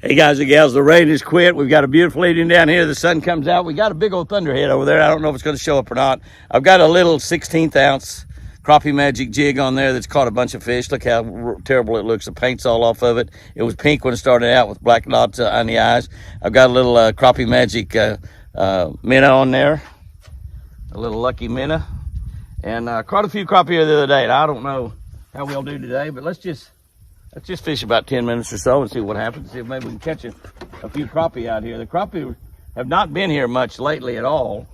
Hey guys and gals, the rain has quit. We've got a beautiful evening down here. The sun comes out. We got a big old thunderhead over there. I don't know if it's going to show up or not. I've got a little 16th ounce Crappie Magic jig on there that's caught a bunch of fish. Look how terrible it looks. The paint's all off of it. It was pink when it started out with black dots on the eyes. I've got a little Crappie Magic minnow on there, a little lucky minnow, and caught a few crappie here the other day. And I don't know how we'll do today, but let's just fish about 10 minutes or so and see what happens. See if maybe we can catch a few crappie out here. The crappie have not been here much lately at all,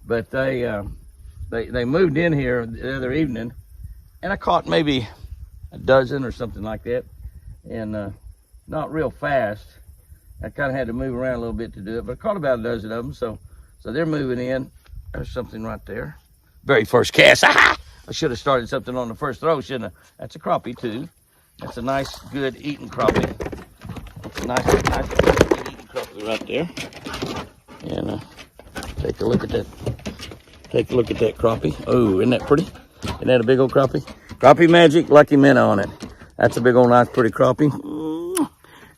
but they moved in here the other evening, and I caught maybe a dozen or something like that, and not real fast. I kind of had to move around a little bit to do it, but I caught about a dozen of them. So they're moving in. There's something right there. Very first cast. I should have started something on the first throw, shouldn't I? That's a crappie too. That's a nice, good eating crappie. That's a nice good eating crappie right there. And take a look at that. Take a look at that crappie. Oh, isn't that pretty? Isn't that a big old crappie? Crappie Magic, lucky minnow on it. That's a big old nice pretty crappie.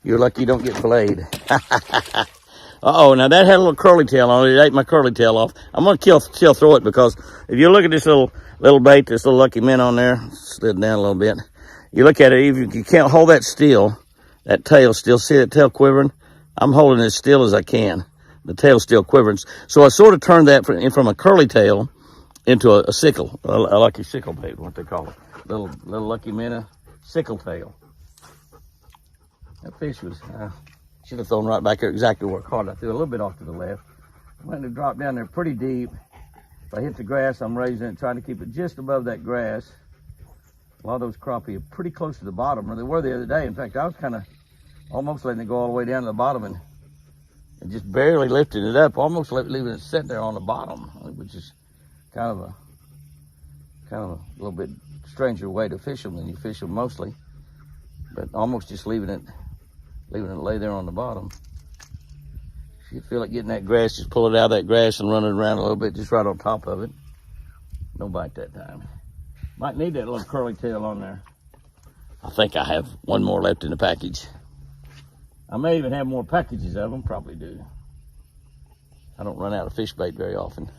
You're lucky you don't get filleted. Uh-oh, now that had a little curly tail on it. It ate my curly tail off. I'm going to still throw it because if you look at this little bait, this little lucky minnow on there, slid down a little bit. You look at it, even you can't hold that still, that tail still, see that tail quivering? I'm holding it as still as I can. The tail's still quivering. So I sort of turned that from a curly tail into a sickle, a lucky sickle bait, what they call it. Little lucky minnow, sickle tail. That fish was, should have thrown right back there exactly where it caught. I threw a little bit off to the left. I went to drop down there pretty deep. If I hit the grass, I'm raising it, trying to keep it just above that grass. A lot of those crappie are pretty close to the bottom, or they were the other day. In fact, I was kind of almost letting it go all the way down to the bottom and just barely lifting it up, almost leaving it sitting there on the bottom, which is kind of a little bit stranger way to fish them than you fish them mostly. But almost just leaving it lay there on the bottom. If you feel like getting that grass, just pull it out of that grass and run it around a little bit, just right on top of it. No bite that time. Might need that little curly tail on there. I think I have one more left in the package. I may even have more packages of them, probably do. I don't run out of fish bait very often.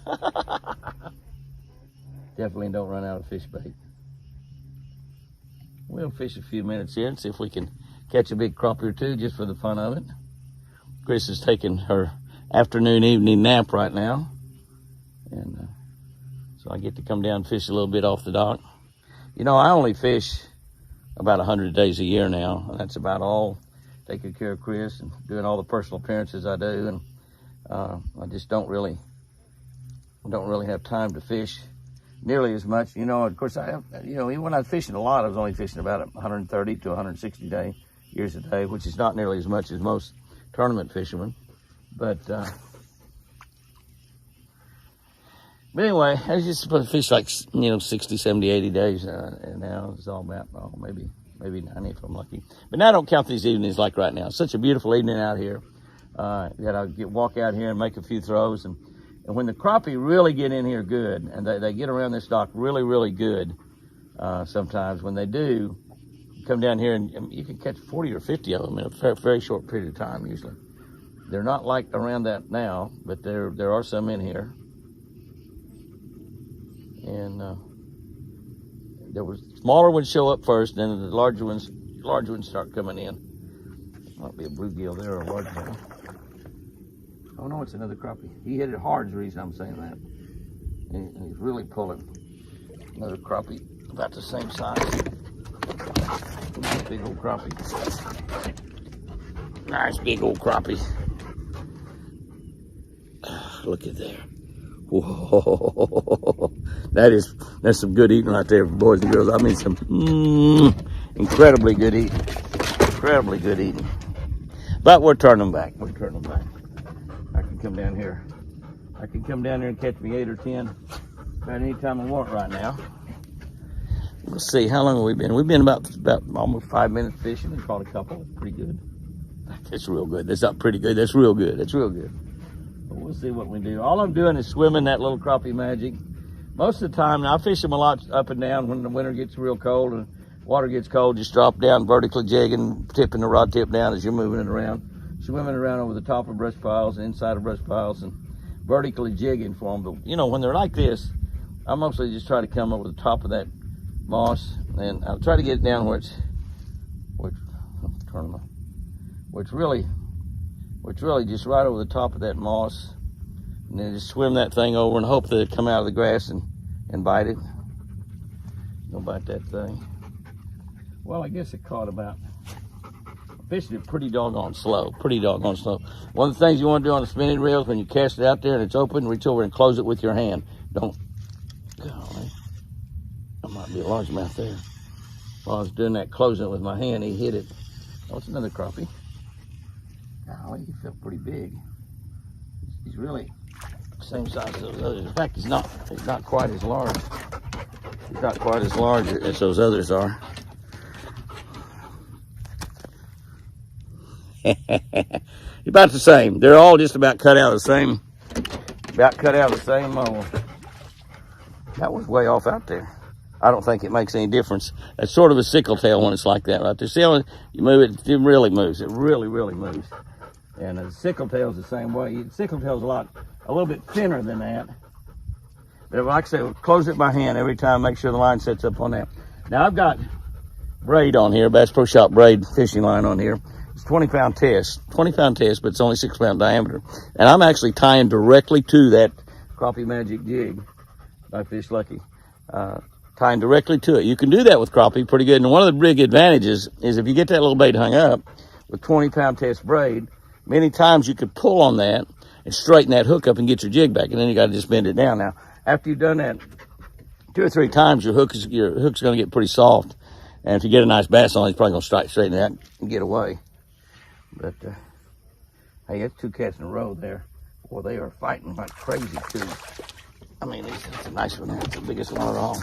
Definitely don't run out of fish bait. We'll fish a few minutes here and see if we can catch a big crappie or two just for the fun of it. Chris is taking her afternoon, evening nap right now. And so I get to come down and fish a little bit off the dock. You know, I only fish about 100 days a year now, and that's about all. Taking care of Chris and doing all the personal appearances I do, and I just don't really have time to fish nearly as much. You know, of course, I have, you know, even when I was fishing a lot, I was only fishing about 130 to 160 years a day, which is not nearly as much as most tournament fishermen. But anyway, I was just supposed to fish like, you know, 60, 70, 80 days, and now it's all about, maybe 90 if I'm lucky. But now I don't count these evenings like right now. It's such a beautiful evening out here that I'll walk out here and make a few throws. And when the crappie really get in here good, and they get around this dock really, really good, sometimes when they do, come down here and you can catch 40 or 50 of them in a very short period of time usually. They're not like around that now, but there are some in here. And there was smaller ones show up first, then the larger ones start coming in. Might be a bluegill there or a largemouth. Oh no, it's another crappie. He hit it hard is the reason I'm saying that. And he's really pulling. Another crappie about the same size. Nice big old crappie. Nice big old crappie. Look at there. Whoa, that's some good eating right there, boys and girls. I mean, some incredibly good eating. Incredibly good eating. But we're turning them back. I can come down here. I can come down here and catch me 8 or 10 about any time I want right now. Let's see, how long have we been? We've been about almost 5 minutes fishing and caught a couple. Pretty good. That's real good. That's not pretty good. That's real good. That's real good. We'll see what we do. All I'm doing is swimming that little Crappie Magic. Most of the time, now I fish them a lot up and down when the winter gets real cold and water gets cold. Just drop down vertically jigging, tipping the rod tip down as you're moving it around. swimming around over the top of brush piles, inside of brush piles, and vertically jigging for them. But you know, when they're like this, I mostly just try to come over the top of that moss, and I'll try to get it down where it's really just right over the top of that moss, and then just swim that thing over and hope that it come out of the grass and bite it. Go bite that thing. Well, I guess it caught about. Fishing it pretty doggone slow. One of the things you want to do on the spinning reels when you cast it out there and it's open, reach over and close it with your hand. Don't. Golly, that might be a largemouth there. While I was doing that, closing it with my hand, he hit it. Oh, it's another crappie. Golly, he felt pretty big. He's really the same size as those others. In fact, he's not quite as large. He's not quite as large as those others are. About the same. They're all just about cut out of the same mold. That was way off out there. I don't think it makes any difference. It's sort of a sickle tail when it's like that right there. See how you move it, it really moves. It really moves. And the sickle tail is the same way. Sickle tail is a little bit thinner than that. But like I said, close it by hand every time. Make sure the line sets up on that. Now I've got braid on here, Bass Pro Shop braid fishing line on here. It's 20-pound test, but it's only 6-pound diameter. And I'm actually tying directly to that Crappie Magic jig by Fish Lucky. Tying directly to it. You can do that with crappie pretty good. And one of the big advantages is if you get that little bait hung up with 20-pound test braid, many times you could pull on that and straighten that hook up and get your jig back. And then you got to just bend it down. Now, after you've done that 2 or 3 times, your hook's going to get pretty soft. And if you get a nice bass on it, it's probably going to straighten it out and get away. But, hey, that's 2 cats in a row there. Boy, they are fighting like crazy, too. I mean, that's a nice one. That's the biggest one of all.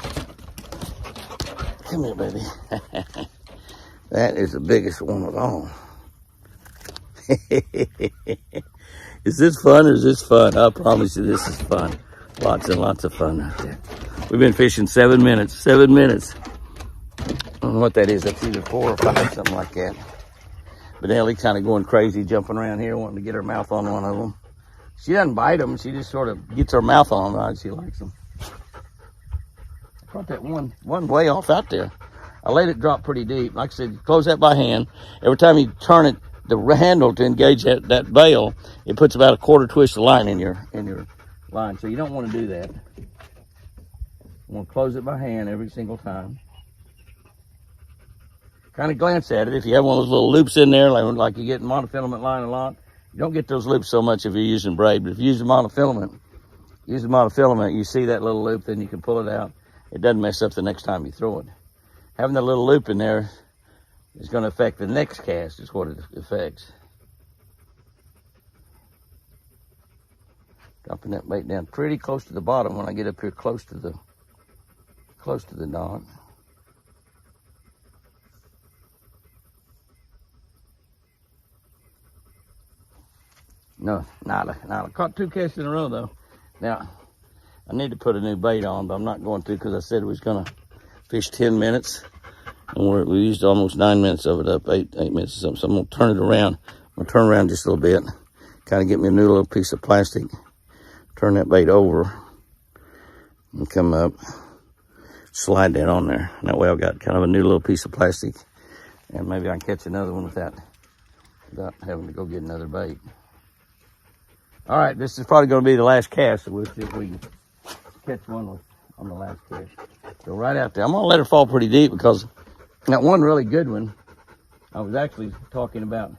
Come here, baby. That is the biggest one of all. Is this fun or is this fun? I promise you this is fun. Lots and lots of fun out there. We've been fishing 7 minutes. 7 minutes. I don't know what that is. That's either 4 or 5, something like that. But Ellie's kind of going crazy, jumping around here, wanting to get her mouth on one of them. She doesn't bite them. She just sort of gets her mouth on them. Right? She likes them. I caught that one way off out there. I let it drop pretty deep. Like I said, close that by hand. Every time you turn it, the handle to engage that bail, it puts about a 1/4 twist of line in your line. So you don't want to do that. You want to close it by hand every single time. Kind of glance at it. If you have one of those little loops in there, like you get in monofilament line a lot, you don't get those loops so much if you're using braid. But if you use the monofilament, you see that little loop, then you can pull it out. It doesn't mess up the next time you throw it. Having that little loop in there is going to affect the next cast, is what it affects. Dropping that bait down pretty close to the bottom when I get up here close to the dot. No, nada. Caught 2 casts in a row though. Now, I need to put a new bait on, but I'm not going to because I said we was going to fish 10 minutes. And we used almost 9 minutes of it up, 8 minutes or something. So I'm going to turn it around. I'm going to turn around just a little bit. Kind of get me a new little piece of plastic. Turn that bait over and come up. Slide that on there. And that way I've got kind of a new little piece of plastic. And maybe I can catch another one without having to go get another bait. All right, this is probably going to be the last cast, so we'll see if we can catch one on the last cast. So right out there, I'm going to let her fall pretty deep because that one really good one, I was actually talking about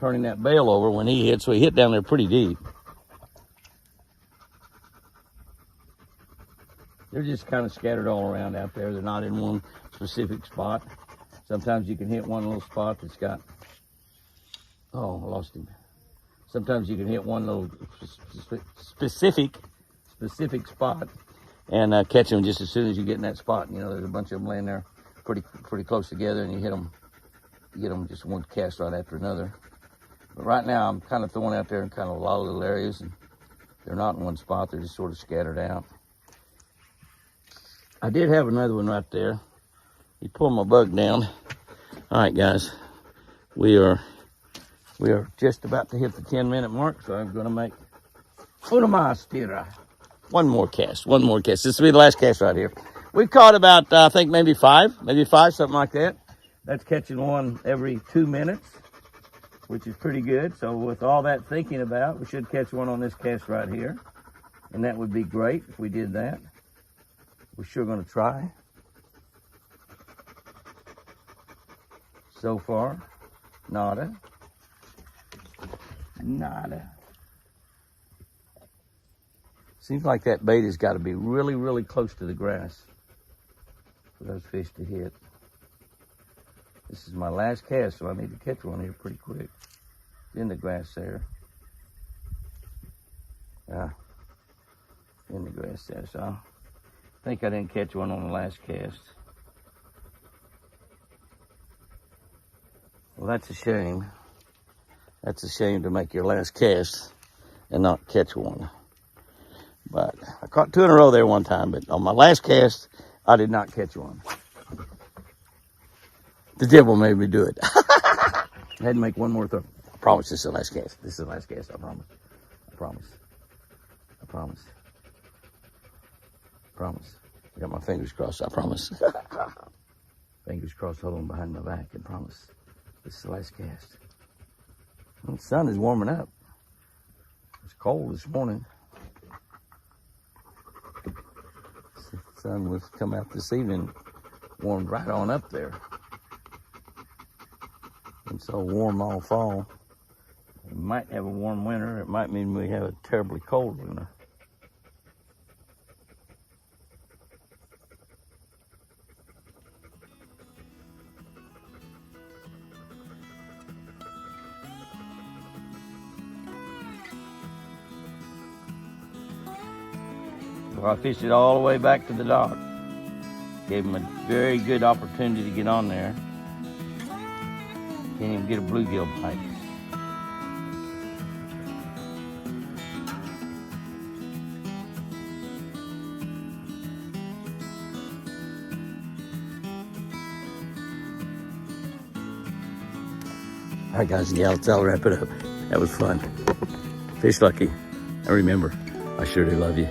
turning that bail over when he hit, so he hit down there pretty deep. They're just kind of scattered all around out there. They're not in one specific spot. Sometimes you can hit one little spot that's got, oh, I lost him. Sometimes you can hit one little specific spot and catch them just as soon as you get in that spot. You know, there's a bunch of them laying there pretty close together, and you get them just one cast right after another. But right now, I'm kind of throwing out there in kind of a lot of little areas, and they're not in one spot. They're just sort of scattered out. I did have another one right there. He pulled my bug down. All right, guys, we are We are just about to hit the 10-minute mark, so I'm going to make una más tira. One more cast. This will be the last cast right here. We've caught about, I think, maybe five, something like that. That's catching one every 2 minutes, which is pretty good. So with all that thinking about, we should catch one on this cast right here. And that would be great if we did that. We're sure going to try. So far, nada. Seems like that bait has got to be really, really close to the grass for those fish to hit. This is my last cast, so I need to catch one here pretty quick. It's in the grass there. In the grass there, so I think I didn't catch one on the last cast. Well, that's a shame. That's a shame to make your last cast and not catch one. But I caught two in a row there one time, but on my last cast, I did not catch one. The devil made me do it. I had to make one more throw. I promise this is the last cast. This is the last cast, I promise. I promise. I promise. I promise. I got my fingers crossed, I promise. Fingers crossed, hold on behind my back, I promise. This is the last cast. Well, the sun is warming up. It's cold this morning. The sun was come out this evening, warmed right on up there. It's so warm all fall. We might have a warm winter. It might mean we have a terribly cold winter. So I fished it all the way back to the dock. Gave him a very good opportunity to get on there. Can't even get a bluegill bite. All right, guys and gals, I'll wrap it up. That was fun. Fish lucky. And remember, I sure do love you.